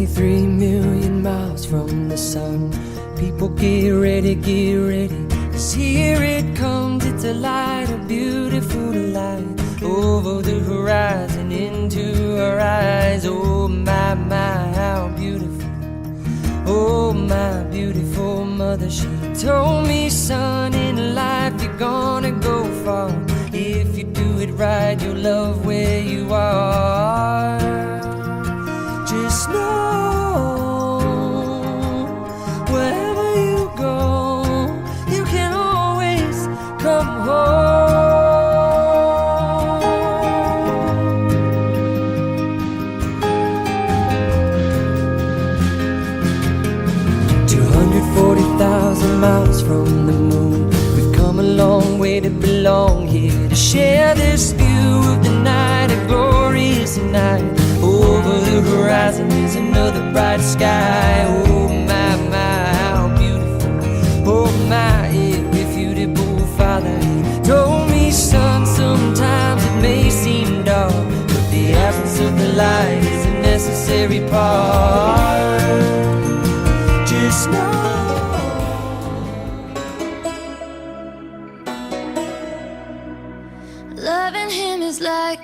23 million miles from the sun. People get ready, 'cause here it comes. It's a light, a beautiful light, over the horizon, into our eyes. Oh my, how beautiful. Oh my beautiful mother, she told me, son, in life you're gonna go far. If you do it right, you'll love where you are. Just know, wherever you go, you can always come home. 240,000 miles from the moon, we've come a long way to belong here, to share this view of the night, a glorious night. Over the horizon is another bright sky. Oh my, how beautiful. Oh my, irrefutable Father, he told me, son, sometimes it may seem dark, but the absence of the light is a necessary part. Just know, loving him is like